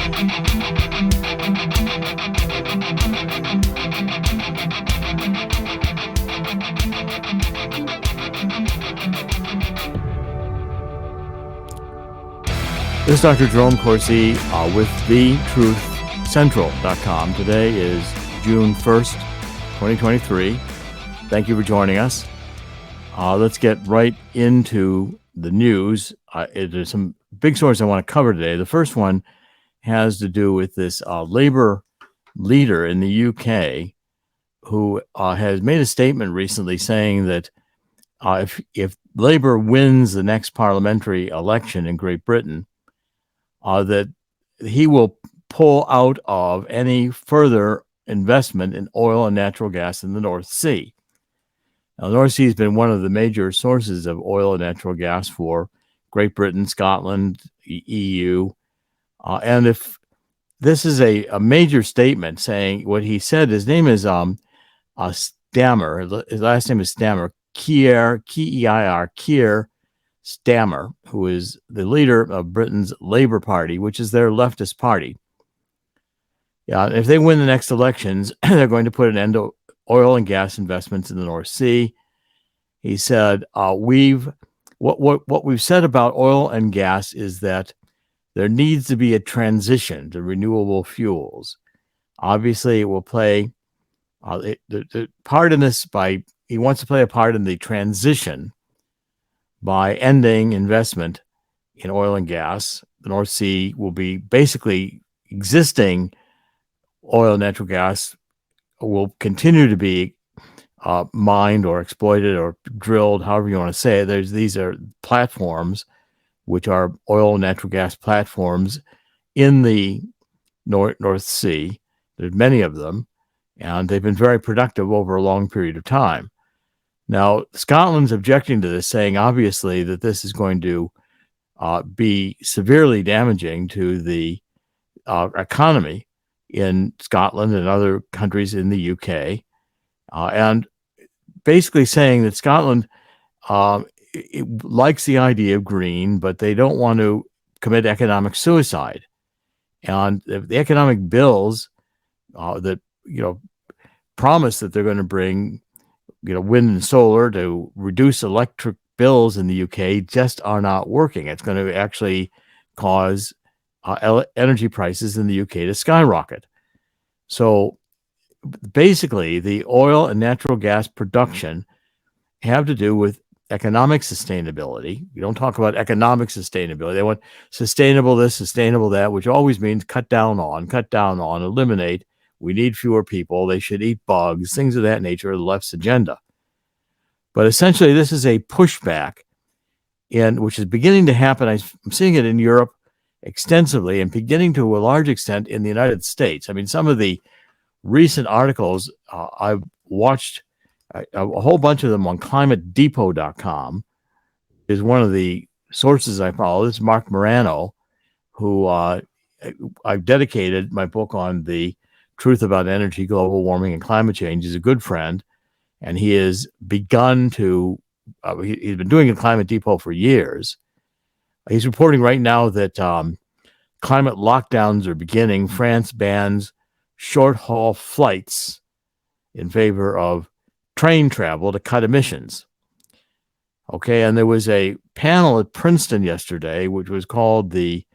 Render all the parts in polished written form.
This is Dr. Jerome Corsi with thetruthcentral.com. Today is June 1st, 2023. Thank you for joining us. Let's get right into the news. There's some big stories I want to cover today. The first one has to do with this labor leader in the UK who has made a statement recently saying that if Labour wins the next parliamentary election in Great Britain, that he will pull out of any further investment in oil and natural gas in the North Sea. Now, the North Sea has been one of the major sources of oil and natural gas for Great Britain, Scotland, EU. And if this is a major statement saying what he said, his name is Stammer. His last name is Stammer, Keir, K-E-I-R, Keir Stammer, who is the leader of Britain's Labour Party, which is their leftist party. If they win the next elections, they're going to put an end to oil and gas investments in the North Sea. He said, what we've said about oil and gas is that there needs to be a transition to renewable fuels. Obviously, it will play the part in this he wants to play a part in the transition by ending investment in oil and gas. The North Sea will be basically existing oil and natural gas will continue to be mined or exploited or drilled, however you want to say it. These are platforms, which are oil and natural gas platforms in the North Sea. There's many of them, and they've been very productive over a long period of time. Now, Scotland's objecting to this, saying obviously that this is going to be severely damaging to the economy in Scotland and other countries in the UK, and basically saying that Scotland it likes the idea of green, but they don't want to commit economic suicide. And the economic bills that promise that they're going to bring wind and solar to reduce electric bills in the UK just are not working. It's going to actually cause energy prices in the UK to skyrocket. So basically, the oil and natural gas production have to do with economic sustainability. We don't talk about economic sustainability. They want sustainable this, sustainable that, which always means cut down on, eliminate. We need fewer people. They should eat bugs. Things of that nature are the left's agenda. But essentially, this is a pushback, which is beginning to happen. I'm seeing it in Europe extensively and beginning to a large extent in the United States. I mean, some of the recent articles, I've watched a whole bunch of them on climatedepot.com, is one of the sources I follow. This is Mark Morano, who I've dedicated my book on the truth about energy, global warming, and climate change. He's a good friend, and he has begun to, he's been doing a Climate Depot for years. He's reporting right now that climate lockdowns are beginning. France bans short-haul flights in favor of train travel to cut emissions. Okay, and there was a panel at Princeton yesterday, which was called a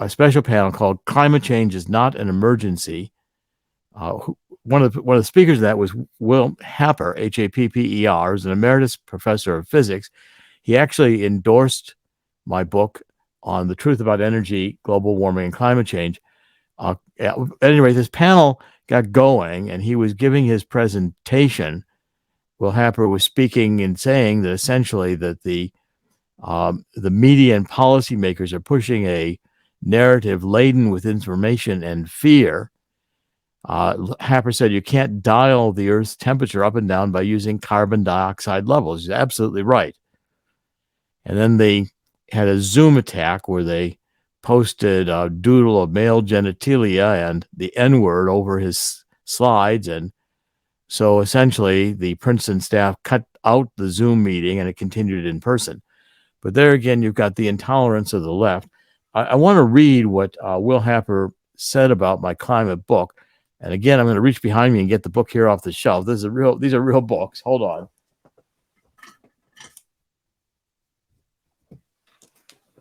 special panel called "Climate Change is Not an Emergency." One of the speakers of that was Will Happer, Happer, who's an emeritus professor of physics. He actually endorsed my book on the truth about energy, global warming, and climate change. At any rate, this panel got going, and he was giving his presentation. Will Happer was speaking and saying that essentially that the media and policymakers are pushing a narrative laden with information and fear. Happer said you can't dial the Earth's temperature up and down by using carbon dioxide levels. He's absolutely right. And then they had a Zoom attack where they posted a doodle of male genitalia and the N-word over his slides. And so essentially the Princeton staff cut out the Zoom meeting and it continued in person. But there again, you've got the intolerance of the left. I want to read what Will Happer said about my climate book. And again, I'm going to reach behind me and get the book here off the shelf. These are real books. Hold on.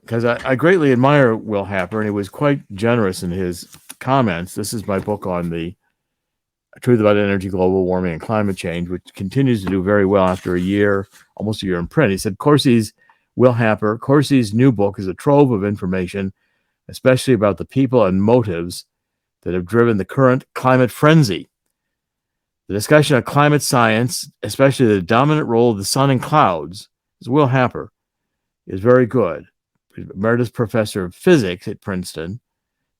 Because I greatly admire Will Happer, and he was quite generous in his comments. This is my book on the truth about energy, global warming, and climate change, which continues to do very well after almost a year in print. He said, Will Happer, Corsi's new book is a trove of information, especially about the people and motives that have driven the current climate frenzy. The discussion of climate science, especially the dominant role of the sun and clouds, as Will Happer, is very good. Emeritus professor of physics at Princeton.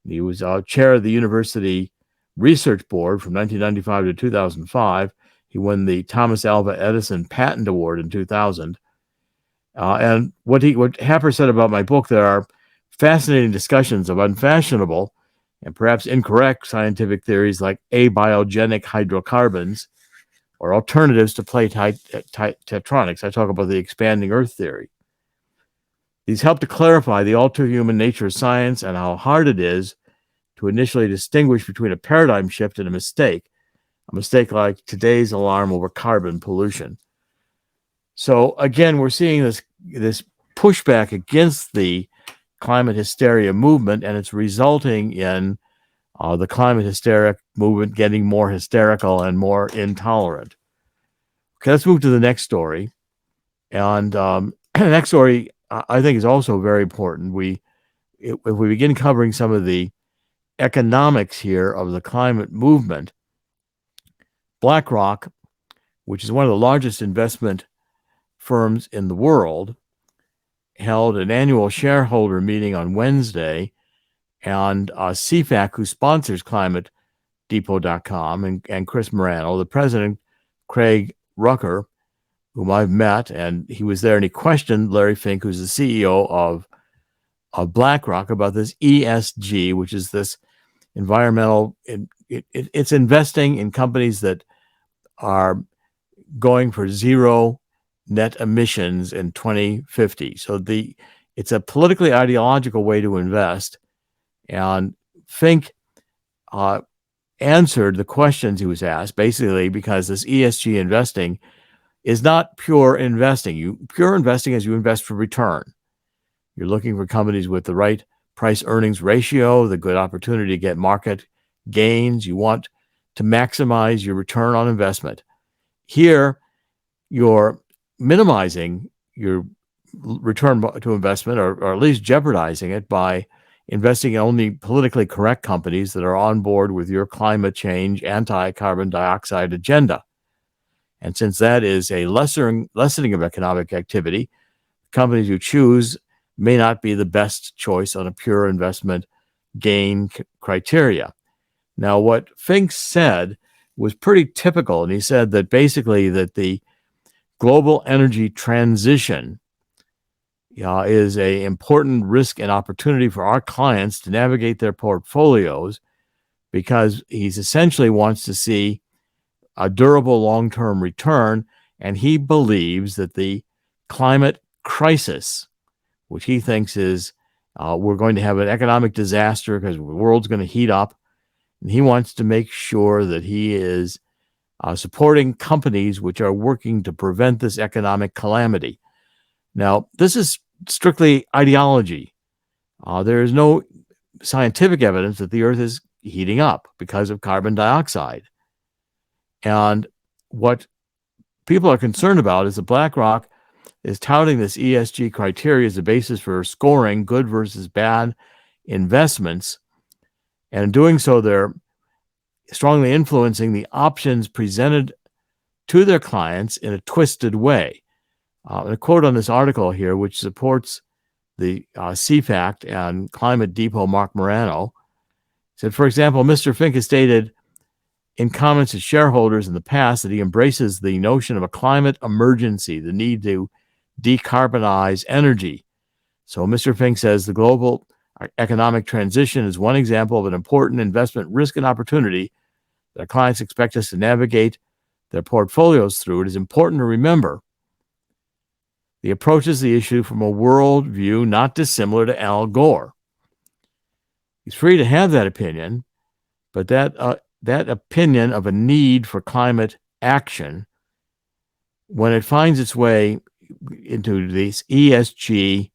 He was chair of the university research board from 1995 to 2005. He won the Thomas Alva Edison Patent Award in 2000. And what Happer said about my book, there are fascinating discussions of unfashionable and perhaps incorrect scientific theories like abiogenic hydrocarbons or alternatives to plate tectonics. I talk about the expanding Earth theory. These help to clarify the all-too-human nature of science and how hard it is to initially distinguish between a paradigm shift and a mistake like today's alarm over carbon pollution. So again, we're seeing this pushback against the climate hysteria movement, and it's resulting in the climate hysteria movement getting more hysterical and more intolerant. Okay, let's move to the next story. And the next story, I think, is also very important. If we begin covering some of the economics here of the climate movement, BlackRock, which is one of the largest investment firms in the world, held an annual shareholder meeting on Wednesday, and CFAC, who sponsors ClimateDepot.com, and Chris Morano, the president, Craig Rucker, whom I've met, and he was there, and he questioned Larry Fink, who's the CEO of BlackRock, about this ESG, which is this environmental. It's investing in companies that are going for zero net emissions in 2050. So it's a politically ideological way to invest, and Fink answered the questions he was asked, basically because this ESG investing is not pure investing. Pure investing is you invest for return. You're looking for companies with the right price-earnings ratio, the good opportunity to get market gains. You want to maximize your return on investment. Here, you're minimizing your return to investment, or at least jeopardizing it, by investing in only politically correct companies that are on board with your climate change, anti-carbon dioxide agenda. And since that is a lessening of economic activity, companies you choose may not be the best choice on a pure investment gain criteria. Now, what Fink said was pretty typical, and he said that basically that the global energy transition is an important risk and opportunity for our clients to navigate their portfolios, because he essentially wants to see a durable long-term return, and he believes that the climate crisis, which he thinks is we're going to have an economic disaster because the world's going to heat up, and he wants to make sure that he is supporting companies which are working to prevent this economic calamity. Now, this is strictly ideology. There is no scientific evidence that the Earth is heating up because of carbon dioxide. And what people are concerned about is that BlackRock is touting this ESG criteria as a basis for scoring good versus bad investments. And in doing so, they're strongly influencing the options presented to their clients in a twisted way. A quote on this article here, which supports the CFAC and Climate Depot Mark Morano, said, for example, Mr. Fink has stated in comments to shareholders in the past that he embraces the notion of a climate emergency, the need to decarbonize energy. So Mr. Fink says the global economic transition is one example of an important investment risk and opportunity that our clients expect us to navigate their portfolios through. It is important to remember he approaches the issue from a world view not dissimilar to Al Gore. He's free to have that opinion, but that opinion of a need for climate action, when it finds its way into these ESG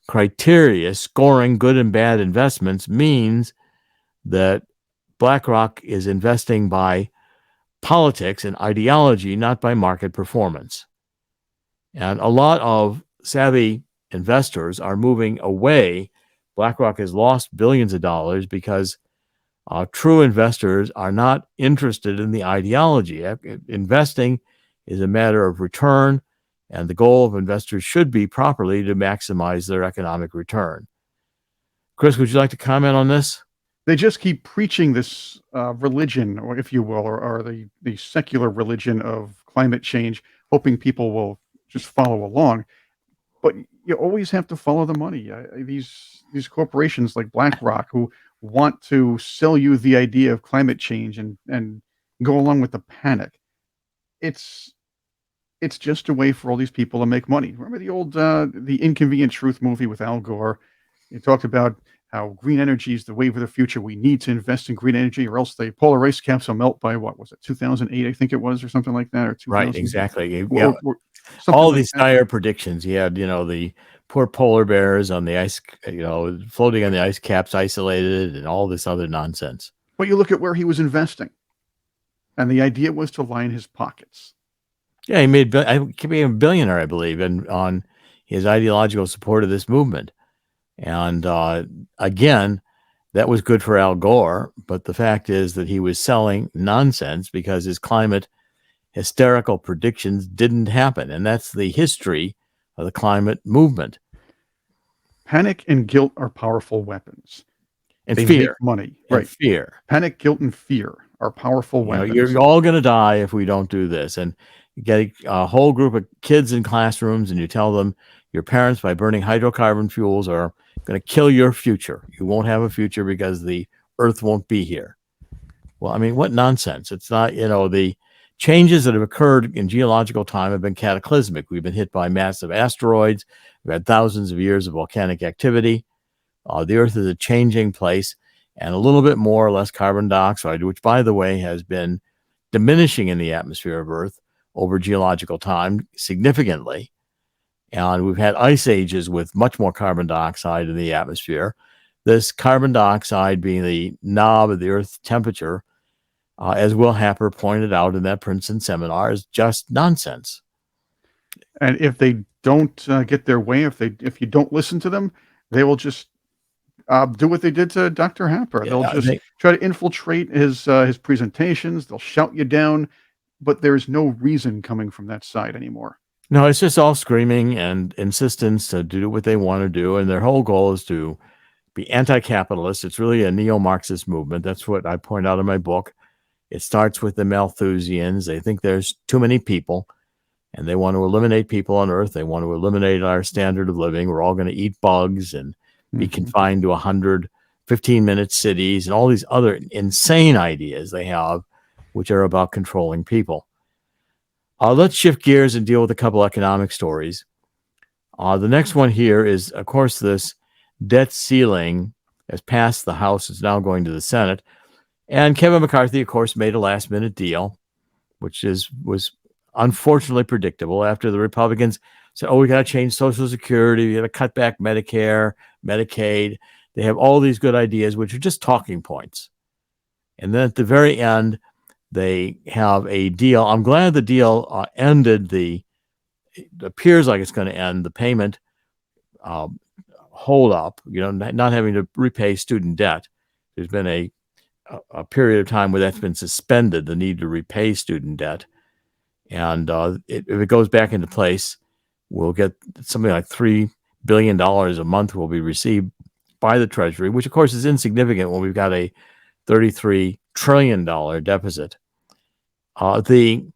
criteria, scoring good and bad investments, means that BlackRock is investing by politics and ideology, not by market performance. And a lot of savvy investors are moving away. BlackRock has lost billions of dollars because true investors are not interested in the ideology. Investing is a matter of return, and the goal of investors should be properly to maximize their economic return. Chris, would you like to comment on this? They just keep preaching this religion, or if you will, or the secular religion of climate change, hoping people will just follow along. But you always have to follow the money. These corporations like BlackRock, who want to sell you the idea of climate change and go along with the panic. It's just a way for all these people to make money. Remember the old the Inconvenient Truth movie with Al Gore? He talked about how green energy is the wave of the future. We need to invest in green energy, or else the polar ice caps will melt by, what was it, 2008, I think it was, or something like that, or 2000. Right, exactly. Yeah. All like these dire predictions. You had, the poor polar bears on the ice, floating on the ice caps, isolated, and all this other nonsense. But you look at where he was investing, and the idea was to line his pockets. Yeah, he became a billionaire, I believe, on his ideological support of this movement. And again, that was good for Al Gore, but the fact is that he was selling nonsense because his climate hysterical predictions didn't happen. And that's the history of the climate movement. Panic and guilt are powerful weapons. And they fear. Make money. And right. Fear. Panic, guilt, and fear are powerful weapons. You're all going to die if we don't do this. And you get a whole group of kids in classrooms and you tell them your parents, by burning hydrocarbon fuels, are going to kill your future. You won't have a future because the earth won't be here. Well, I mean, what nonsense. It's not, the changes that have occurred in geological time have been cataclysmic. We've been hit by massive asteroids. We've had thousands of years of volcanic activity. The earth is a changing place, and a little bit more or less carbon dioxide, which, by the way, has been diminishing in the atmosphere of Earth over geological time significantly. And we've had ice ages with much more carbon dioxide in the atmosphere. This carbon dioxide being the knob of the Earth's temperature, as Will Happer pointed out in that Princeton seminar, is just nonsense. And if they don't get their way, if you don't listen to them, they will just do what they did to Dr. Happer. They'll just try to infiltrate his presentations. They'll shout you down, but there's no reason coming from that side anymore. No, it's just all screaming and insistence to do what they want to do. And their whole goal is to be anti-capitalist. It's really a neo-Marxist movement. That's what I point out in my book. It starts with the Malthusians. They think there's too many people, and they want to eliminate people on Earth. They want to eliminate our standard of living. We're all going to eat bugs and be confined to 100 15-minute cities and all these other insane ideas they have, which are about controlling people. Let's shift gears and deal with a couple economic stories. The next one here is, of course, this debt ceiling has passed the House. It's now going to the Senate. And Kevin McCarthy, of course, made a last-minute deal, which was unfortunately predictable after the Republicans said, we got to change Social Security, we got to cut back Medicare, Medicaid. They have all these good ideas, which are just talking points. And then at the very end, they have a deal. I'm glad the deal ended it appears like it's going to end the payment hold up, not having to repay student debt. There's been a period of time where that's been suspended, the need to repay student debt. And if it goes back into place, we'll get something like $3 billion a month will be received by the Treasury, which of course is insignificant when we've got a $33 trillion deficit. The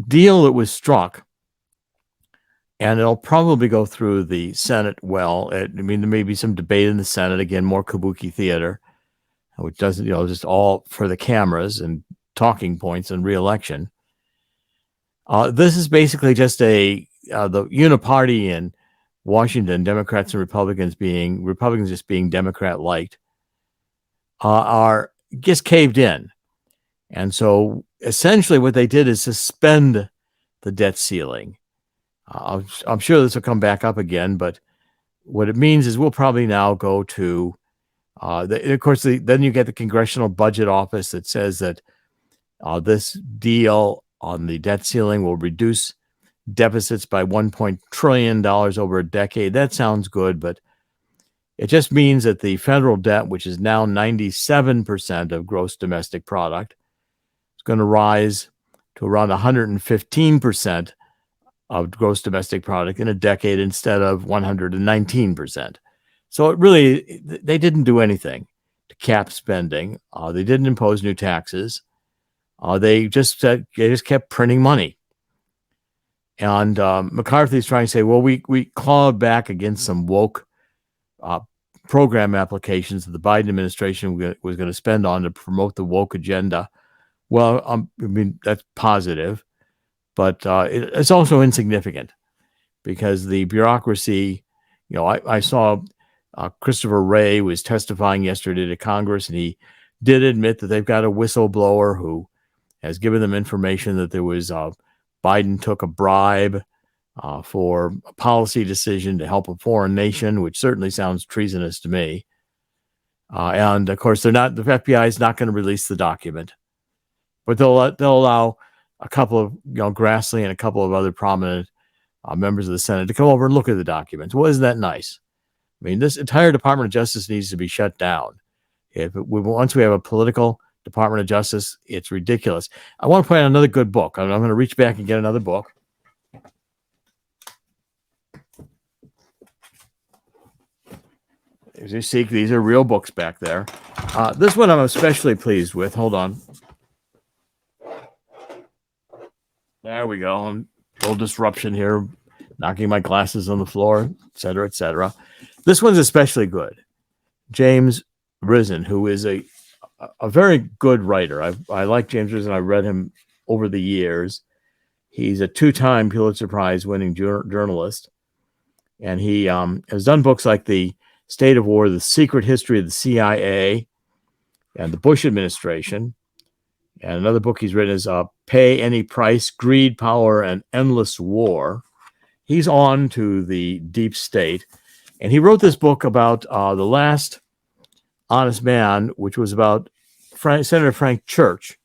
deal that was struck, and it'll probably go through the Senate there may be some debate in the Senate, again, more kabuki theater, which doesn't, just all for the cameras and talking points and re-election. This is basically just the uniparty in Washington, Democrats and Republicans just being Democrat-liked. are just caved in. And so essentially what they did is suspend the debt ceiling. I'm sure this will come back up again, but what it means is we'll probably now go to, of course, then you get the Congressional Budget Office that says that this deal on the debt ceiling will reduce deficits by $1 trillion over a decade. That sounds good, but it just means that the federal debt, which is now 97% of gross domestic product, is going to rise to around 115% of gross domestic product in a decade instead of 119%. So they didn't do anything to cap spending. They didn't impose new taxes. They just kept printing money. And McCarthy's trying to say, well, we clawed back against some woke program applications that the Biden administration was going to spend on to promote the woke agenda. Well, I mean, that's positive, but it's also insignificant because the bureaucracy, I saw Christopher Wray was testifying yesterday to Congress, and he did admit that they've got a whistleblower who has given them information that there was Biden took a bribe for a policy decision to help a foreign nation, which certainly sounds treasonous to me. And of course, the FBI is not going to release the document, but they'll allow a couple of, Grassley and a couple of other prominent members of the Senate to come over and look at the documents. Well, isn't that nice? I mean, this entire Department of Justice needs to be shut down. Once we have a political Department of Justice, it's ridiculous. I want to point out another good book. I'm going to reach back and get another book. As you see, these are real books back there. This one I'm especially pleased with. Hold on. There we go. A little disruption here, knocking my glasses on the floor, et cetera, et cetera. This one's especially good. James Risen, who is a very good writer. I like James Risen. I read him over the years. He's a 2-time Pulitzer Prize winning journalist. And he has done books like The State of War, The Secret History of the CIA and the Bush Administration. And another book he's written is Pay Any Price, Greed, Power, and Endless War. He's on to the deep state. And he wrote this book about The Last Honest Man, which was about Senator Frank Church,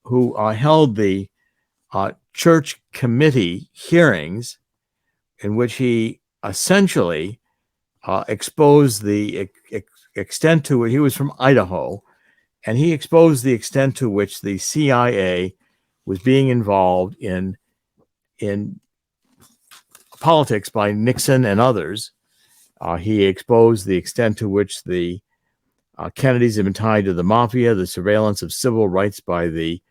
who held the church committee hearings in which he essentially exposed the extent to it. He was from Idaho, and he exposed the extent to which the CIA was being involved in politics by Nixon and others. He exposed the extent to which the Kennedys have been tied to the mafia, the surveillance of civil rights by the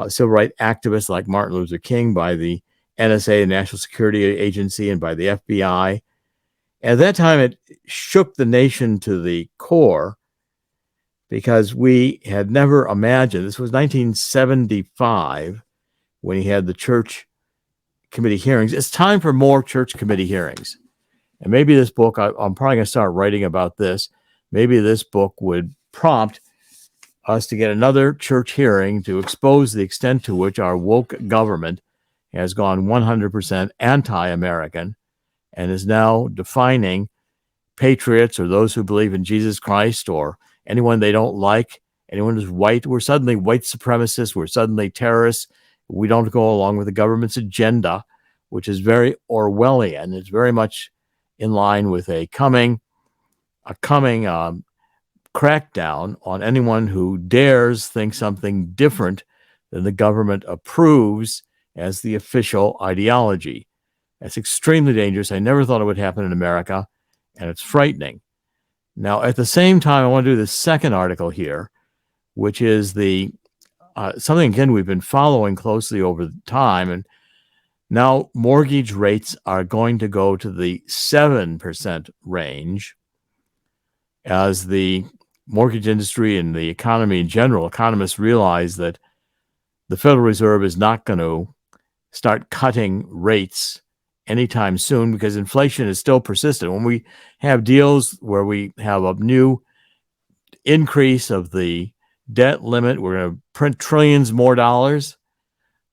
civil rights activists like Martin Luther King, by the NSA, the National Security Agency, and by the FBI. At that time, it shook the nation to the core because we had never imagined, this was 1975 when he had the church committee hearings. It's time for more church committee hearings. And maybe this book, I'm probably going to start writing about this. Maybe this book would prompt us to get another church hearing to expose the extent to which our woke government has gone 100% anti-American and is now defining patriots or those who believe in Jesus Christ or anyone they don't like, anyone who's white. We're suddenly white supremacists. We're suddenly terrorists. We don't go along with the government's agenda, which is very Orwellian. It's very much in line with a coming crackdown on anyone who dares think something different than the government approves as the official ideology. That's extremely dangerous. I never thought it would happen in America, and it's frightening. Now, at the same time, I want to do the second article here, which is something, again, we've been following closely over time, and now mortgage rates are going to go to the 7% range as the mortgage industry and the economy in general, economists realize that the Federal Reserve is not going to start cutting rates anytime soon because inflation is still persistent. When we have deals where we have a new increase of the debt limit. We're going to print trillions more dollars.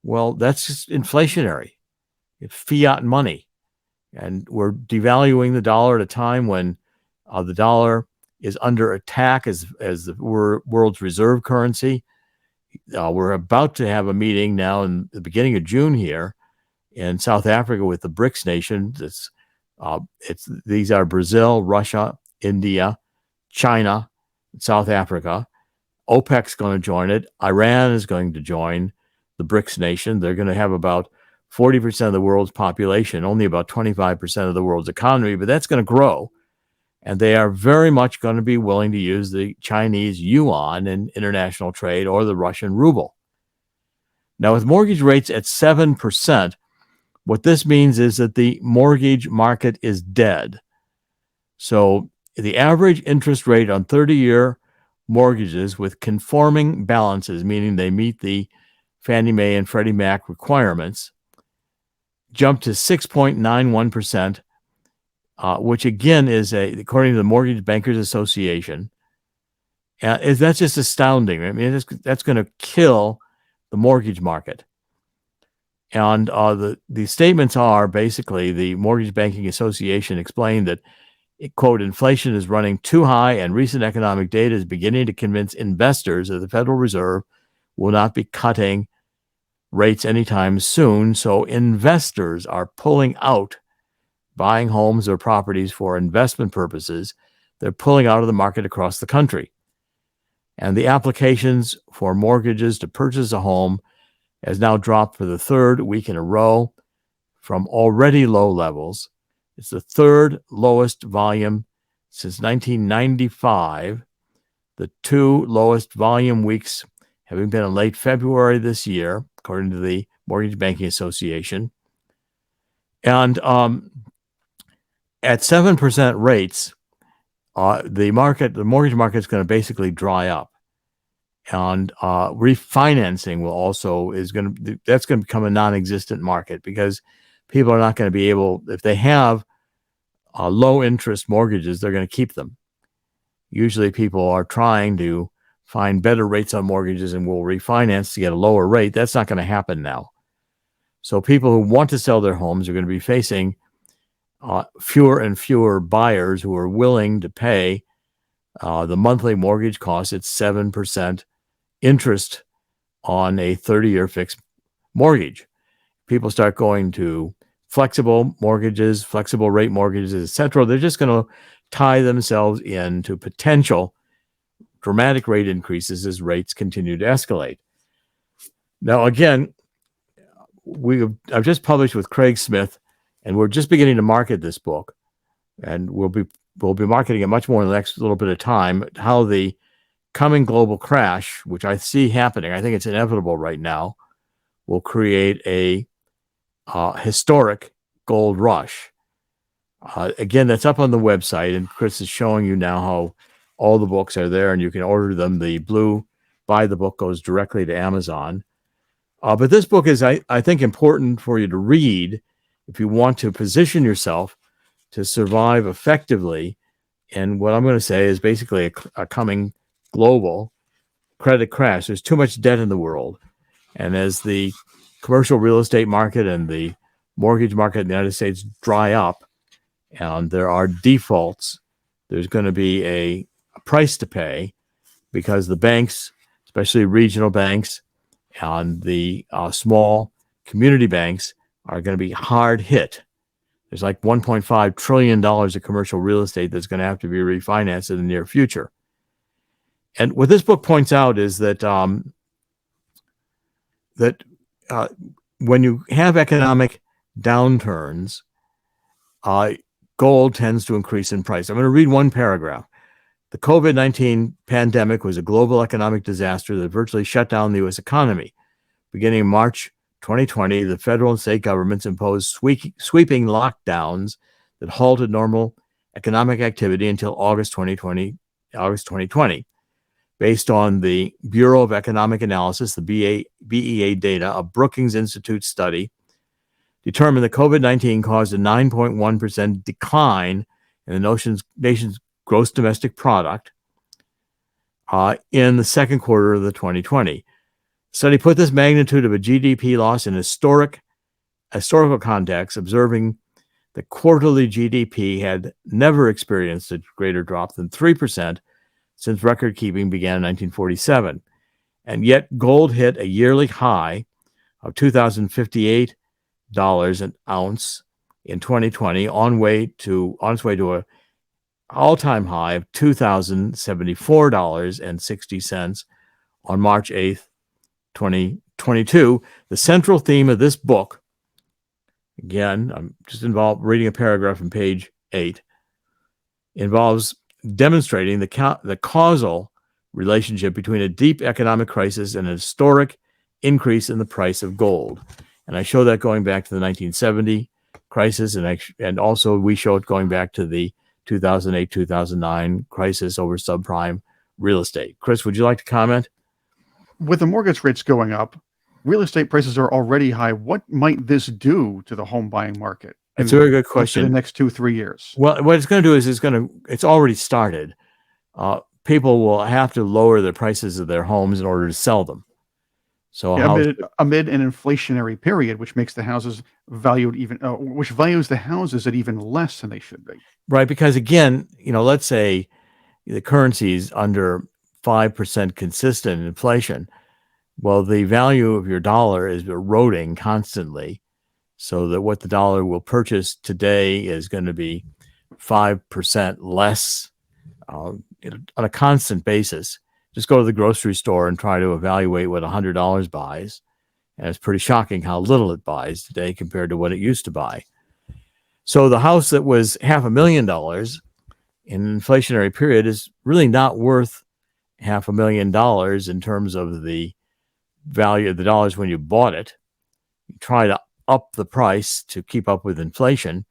Well, that's just inflationary. It's fiat money. And we're devaluing the dollar at a time when the dollar is under attack as the world's reserve currency. We're about to have a meeting now in the beginning of June here in South Africa with the BRICS nations. These are Brazil, Russia, India, China, South Africa. OPEC's going to join it. Iran is going to join the BRICS nation. They're going to have about 40% of the world's population, only about 25% of the world's economy, but that's going to grow. And they are very much going to be willing to use the Chinese yuan in international trade or the Russian ruble. Now, with mortgage rates at 7%, what this means is that the mortgage market is dead. So the average interest rate on 30-year mortgages with conforming balances, meaning they meet the Fannie Mae and Freddie Mac requirements, jumped to 6.91%, which again is, according to the Mortgage Bankers Association, that's just astounding. I mean, that's going to kill the mortgage market. And the statements are basically the Mortgage Banking Association explained that, quote, inflation is running too high and recent economic data is beginning to convince investors that the Federal Reserve will not be cutting rates anytime soon. So investors are pulling out, buying homes or properties for investment purposes. They're pulling out of the market across the country. And the applications for mortgages to purchase a home has now dropped for the third week in a row from already low levels. It's the third lowest volume since 1995. The two lowest volume weeks having been in late February this year, according to the Mortgage Banking Association. And at 7% rates, the mortgage market is going to basically dry up. And refinancing that's going to become a non-existent market because people are not going to be able, if they have low interest mortgages, they're going to keep them. Usually people are trying to find better rates on mortgages and will refinance to get a lower rate. That's not going to happen now. So people who want to sell their homes are going to be facing fewer and fewer buyers who are willing to pay the monthly mortgage cost at 7% interest on a 30-year fixed mortgage. People start going to flexible mortgages, flexible rate mortgages, etc. They're just going to tie themselves into potential dramatic rate increases as rates continue to escalate. Now, again, I've just published with Craig Smith, and we're just beginning to market this book, and we'll be marketing it much more in the next little bit of time, how the coming global crash, which I see happening, I think it's inevitable right now, will create a historic gold rush. Again, that's up on the website, and Chris is showing you now how all the books are there, and you can order them. The blue buy the book goes directly to Amazon. But this book is, I think, important for you to read if you want to position yourself to survive effectively in what I'm going to say is basically a coming global credit crash. There's too much debt in the world. And as the commercial real estate market and the mortgage market in the United States dry up and there are defaults, there's going to be a price to pay because the banks, especially regional banks and the small community banks, are going to be hard hit. There's like $1.5 trillion of commercial real estate that's going to have to be refinanced in the near future. And what this book points out is that when you have economic downturns, gold tends to increase in price. I'm going to read one paragraph. The COVID-19 pandemic was a global economic disaster that virtually shut down the U.S. economy. Beginning in March 2020, the federal and state governments imposed sweeping lockdowns that halted normal economic activity until August 2020. Based on the Bureau of Economic Analysis, the BEA data, a Brookings Institute study determined that COVID-19 caused a 9.1% decline in the nation's gross domestic product, in the second quarter of the 2020. Study put this magnitude of a GDP loss in historical context, observing the quarterly GDP had never experienced a greater drop than 3% since record keeping began in 1947. And yet gold hit a yearly high of $2,058 an ounce in 2020, on its way to an all-time high of $2,074.60 on March 8th, 2022. The central theme of this book, again, I'm just involved reading a paragraph from page 8, involves demonstrating the causal relationship between a deep economic crisis and a historic increase in the price of gold. And I show that going back to the 1970 crisis, and also we show it going back to the 2008-2009 crisis over subprime real estate. Chris, would you like to comment? With the mortgage rates going up, real estate prices are already high. What might this do to the home buying market? It's a very good question. In the next 2-3 years. Well, what it's going to do is it's already started. People will have to lower the prices of their homes in order to sell them. So amid an inflationary period, which makes the houses valued which values the houses at even less than they should be. Right, because again, let's say the currency is under 5% consistent inflation. Well, the value of your dollar is eroding constantly, so that what the dollar will purchase today is going to be 5% less on a constant basis. Just go to the grocery store and try to evaluate what $100 buys. And it's pretty shocking how little it buys today compared to what it used to buy. So the house that was $500,000 in an inflationary period is really not worth $500,000 in terms of the value of the dollars when you bought it. You try to up the price to keep up with inflation.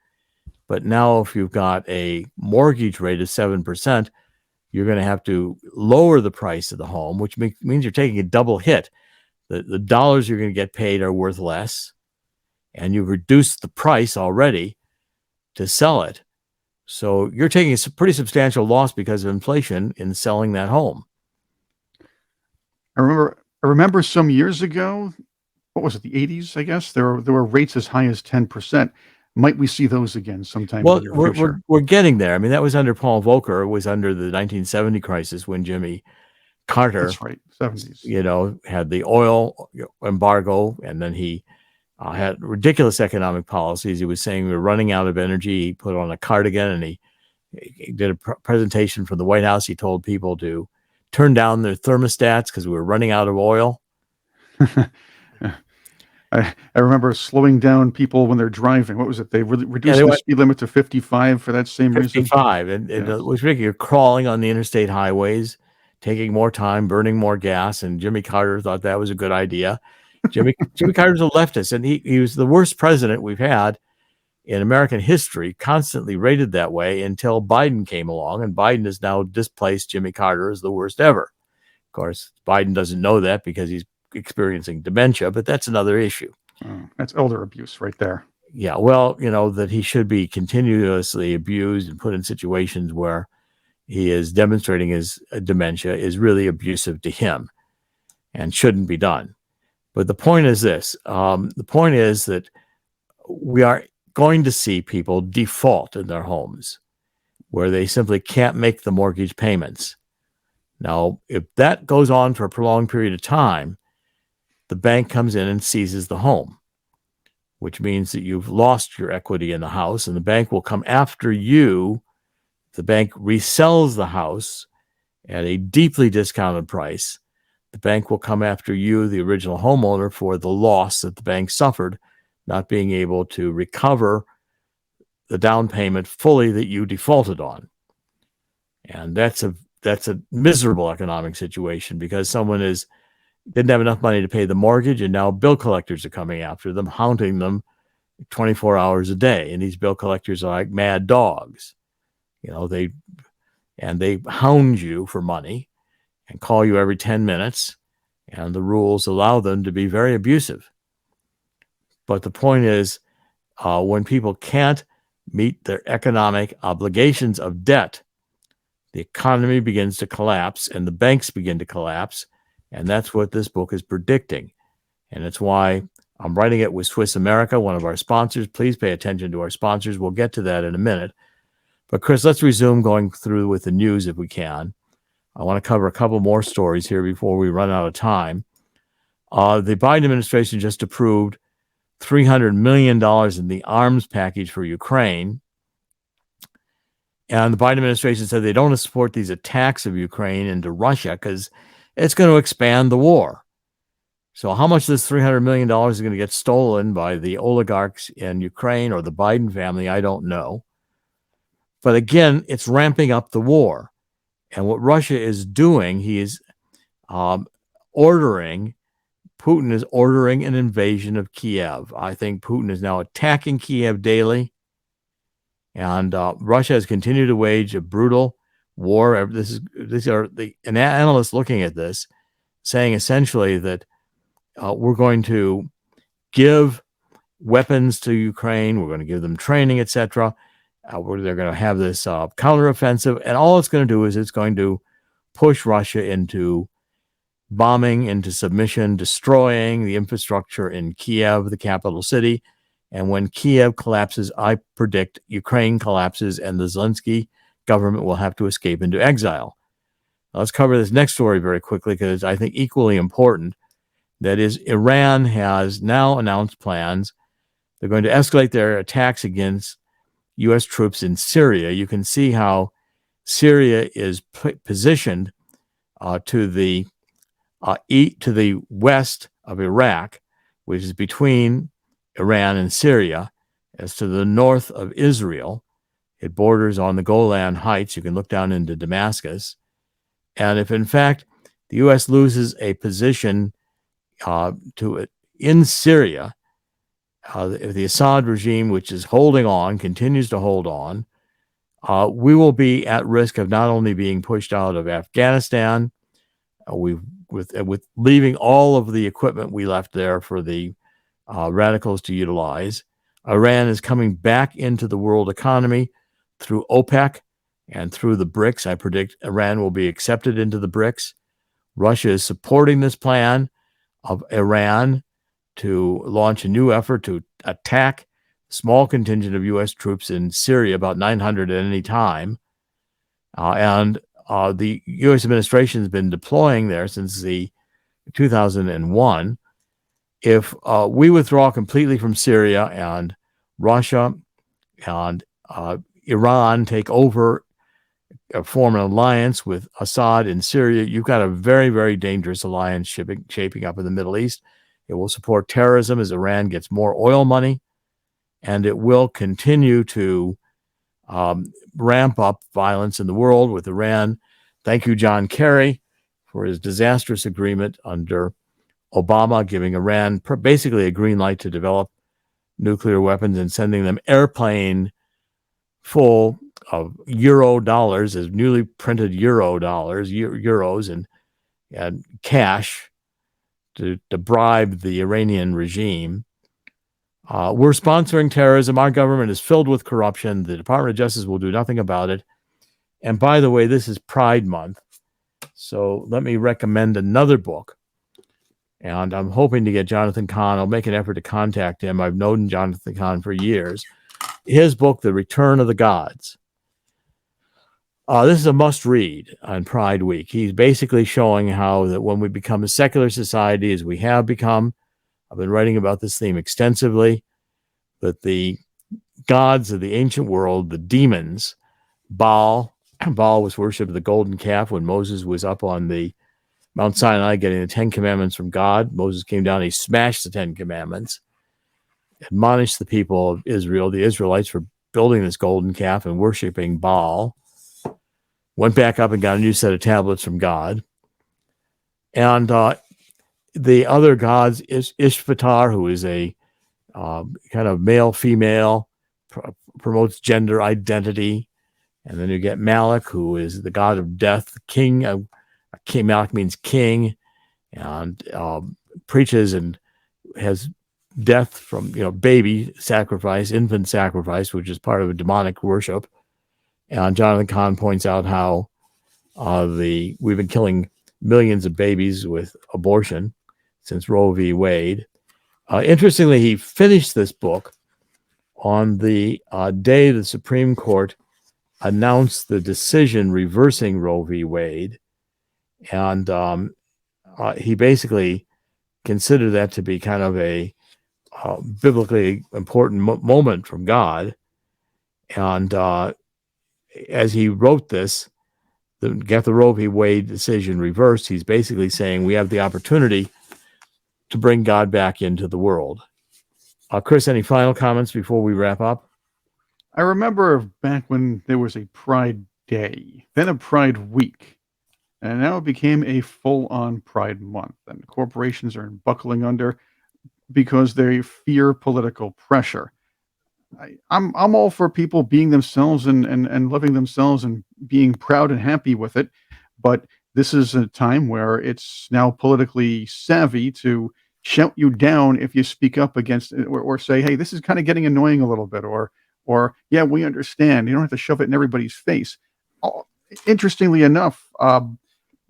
But now if you've got a mortgage rate of 7%, you're going to have to lower the price of the home, which means you're taking a double hit. The dollars you're going to get paid are worth less, and you've reduced the price already to sell it. So you're taking a pretty substantial loss because of inflation in selling that home. I remember some years ago, what was it, the 80s, I guess? There were rates as high as 10%. Might we see those again sometime in the near future? We're getting there. I mean, that was under Paul Volcker. It was under the 1970 crisis when Jimmy Carter, that's right, 70s, had the oil embargo, and then he had ridiculous economic policies. He was saying we were running out of energy. He put on a cardigan and he did a presentation from the White House. He told people to turn down their thermostats because we were running out of oil. I remember slowing down people when they're driving. What was it? They reduced the speed limit to 55 for that same reason. 55, and it was ridiculous. You're crawling on the interstate highways, taking more time, burning more gas, and Jimmy Carter thought that was a good idea. Jimmy Carter's a leftist, and he was the worst president we've had in American history, constantly rated that way until Biden came along, and Biden has now displaced Jimmy Carter as the worst ever. Of course, Biden doesn't know that because he's experiencing dementia, but that's another issue. That's elder abuse right there. Yeah, well, that he should be continuously abused and put in situations where he is demonstrating his dementia is really abusive to him and shouldn't be done. But the point is this. The point is that we are going to see people default in their homes where they simply can't make the mortgage payments. Now, if that goes on for a prolonged period of time, the bank comes in and seizes the home, which means that you've lost your equity in the house, and the bank will come after you. The bank resells the house at a deeply discounted price. The bank will come after you, the original homeowner, for the loss that the bank suffered, not being able to recover the down payment fully that you defaulted on. And that's a miserable economic situation because someone didn't have enough money to pay the mortgage, and now bill collectors are coming after them, hounding them 24 hours a day. And these bill collectors are like mad dogs. They hound you for money and call you every 10 minutes, and the rules allow them to be very abusive. But the point is, when people can't meet their economic obligations of debt, the economy begins to collapse and the banks begin to collapse. And that's what this book is predicting. And it's why I'm writing it with Swiss America, one of our sponsors. Please pay attention to our sponsors. We'll get to that in a minute. But Chris, let's resume going through with the news if we can. I want to cover a couple more stories here before we run out of time. The Biden administration just approved $300 million in the arms package for Ukraine. And the Biden administration said they don't want to support these attacks of Ukraine into Russia because it's going to expand the war. So how much this $300 million is going to get stolen by the oligarchs in Ukraine or the Biden family, I don't know. But again, it's ramping up the war. And what Russia is doing, he is Putin is ordering an invasion of Kiev. I think Putin is now attacking Kiev daily. And Russia has continued to wage a brutal war. These are the analysts looking at this, saying essentially that we're going to give weapons to Ukraine. We're going to give them training, etc. They're going to have this counteroffensive, and all it's going to do is it's going to push Russia into bombing, into submission, destroying the infrastructure in Kiev, the capital city. And when Kiev collapses, I predict Ukraine collapses and the Zelensky government will have to escape into exile. Now, let's cover this next story very quickly because I think equally important. That is, Iran has now announced plans. They're going to escalate their attacks against U.S. troops in Syria. You can see how Syria is positioned to the west of Iraq, which is between Iran and Syria. As to the north of Israel, it borders on the Golan Heights. You can look down into Damascus. And if, in fact, the U.S. loses a position in Syria, if the Assad regime, which is holding on, continues to hold on, we will be at risk of not only being pushed out of Afghanistan, with leaving all of the equipment we left there for the radicals to utilize. Iran is coming back into the world economy through OPEC and through the BRICS. I predict Iran will be accepted into the BRICS. Russia is supporting this plan of Iran to launch a new effort to attack a small contingent of U.S. troops in Syria, about 900 at any time. And the U.S. administration has been deploying there since 2001. If we withdraw completely from Syria and Russia and Iran take over, form an alliance with Assad in Syria, you've got a very, very dangerous alliance shaping up in the Middle East. It will support terrorism as Iran gets more oil money, and it will continue to ramp up violence in the world with Iran. Thank you, John Kerry, for his disastrous agreement under Obama, giving Iran basically a green light to develop nuclear weapons and sending them airplane full of euro dollars, as newly printed euros and cash to bribe the Iranian regime. We're sponsoring terrorism. Our government is filled with corruption. The Department of Justice will do nothing about it. And by the way, this is Pride Month. So let me recommend another book. And I'm hoping to get Jonathan Cahn. I'll make an effort to contact him. I've known Jonathan Cahn for years. His book, The Return of the Gods. This is a must-read on Pride Week. He's basically showing how that when we become a secular society, as we have become, I've been writing about this theme extensively, that the gods of the ancient world, the demons, Baal was worshipped the golden calf when Moses was up on the Mount Sinai getting the 10 Commandments from God. Moses came down, he smashed the 10 Commandments, admonished the people of Israel, the Israelites, for building this golden calf and worshiping Baal. Went back up and got a new set of tablets from God. And the other gods is Ishvatar, who is a kind of male-female, promotes gender identity. And then you get Malak, who is the god of death, king. Malak means king, and preaches and has death from baby sacrifice, infant sacrifice, which is part of a demonic worship. And Jonathan Cahn points out how we've been killing millions of babies with abortion since Roe v. Wade. Interestingly, he finished this book on the day the Supreme Court announced the decision reversing Roe v. Wade, and he basically considered that to be kind of a biblically important moment from God. And as he wrote this, get the Roe v. Wade decision reversed, he's basically saying we have the opportunity to bring God back into the world. Chris, any final comments before we wrap up? I remember back when there was a Pride Day, then a Pride Week, and now it became a full-on Pride Month, and corporations are buckling under because they fear political pressure. I'm all for people being themselves and loving themselves and being proud and happy with it, but this is a time where it's now politically savvy to shout you down if you speak up against it, or say, hey, this is kind of getting annoying a little bit, or yeah, we understand. You don't have to shove it in everybody's face. Interestingly enough,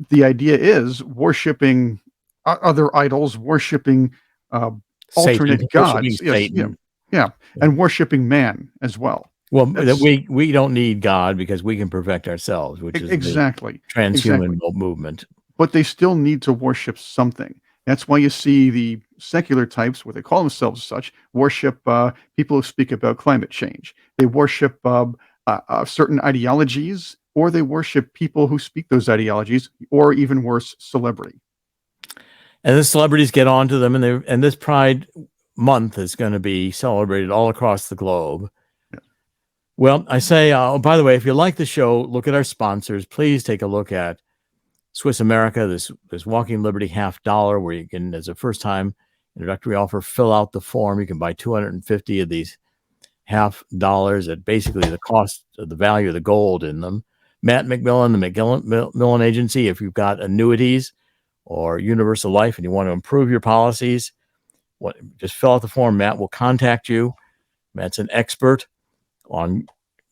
the idea is worshiping other idols, worshiping alternate gods. Satan. Yeah, and worshiping man as well. Well, we don't need God because we can perfect ourselves, which is exactly the transhuman movement. But they still need to worship something. That's why you see the secular types, what they call themselves as such, worship people who speak about climate change. They worship certain ideologies, or they worship people who speak those ideologies, or even worse, celebrity. And the celebrities get onto them, and this Pride Month is going to be celebrated all across the globe. Yeah. Well, I say, by the way, if you like the show, look at our sponsors. Please take a look at Swiss America, this Walking Liberty $50, where you can, as a first-time introductory offer, fill out the form. You can buy 250 of these $50 at basically the cost of the value of the gold in them. Matt McMillan, the McMillan Agency, if you've got annuities or universal life and you want to improve your policies, just fill out the form. Matt will contact you. Matt's an expert on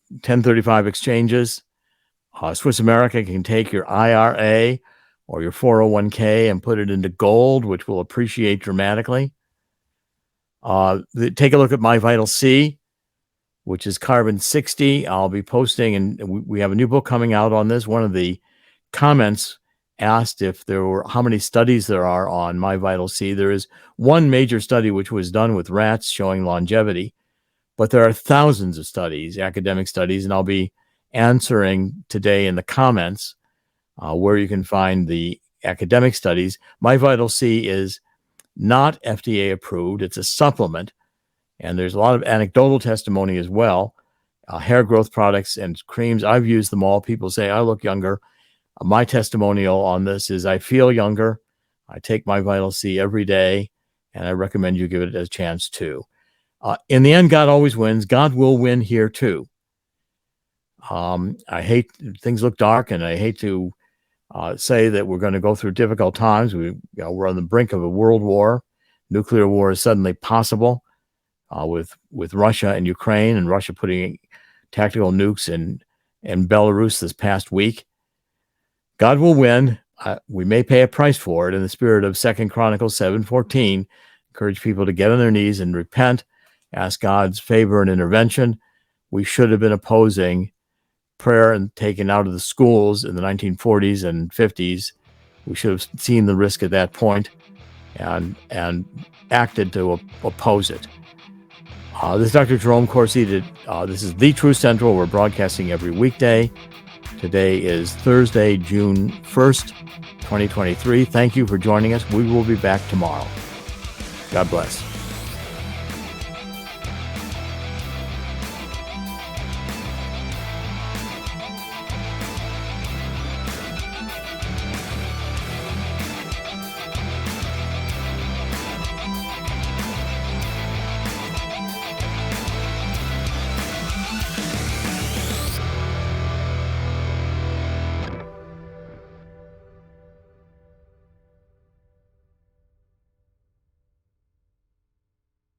1035 exchanges. Swiss America can take your IRA or your 401k and put it into gold, which will appreciate dramatically. Take a look at My Vital C, which is carbon 60. I'll be posting, and we have a new book coming out on this. One of the comments asked if there were how many studies there are on My Vital C. There is one major study which was done with rats showing longevity, but there are thousands of studies, academic studies, and I'll be answering today in the comments where you can find the academic studies. My Vital C is not FDA approved. It's a supplement, and there's a lot of anecdotal testimony as well. Hair growth products and creams, I've used them all. People say I look younger. My testimonial on this is I feel younger. I take My Vital C every day, and I recommend you give it a chance too. In the end, God always wins. God will win here too. I hate things look dark, and I hate to say that we're going to go through difficult times. We're on the brink of a world war. Nuclear war is suddenly possible with Russia and Ukraine, and Russia putting tactical nukes in Belarus this past week. God will win. We may pay a price for it. In the spirit of 2 Chronicles 7:14, encourage people to get on their knees and repent, ask God's favor and intervention. We should have been opposing prayer and taken out of the schools in the 1940s and 50s. We should have seen the risk at that point and acted to oppose it. This is Dr. Jerome Corsi. This is The Truth Central. We're broadcasting every weekday. Today is Thursday, June 1st, 2023. Thank you for joining us. We will be back tomorrow. God bless.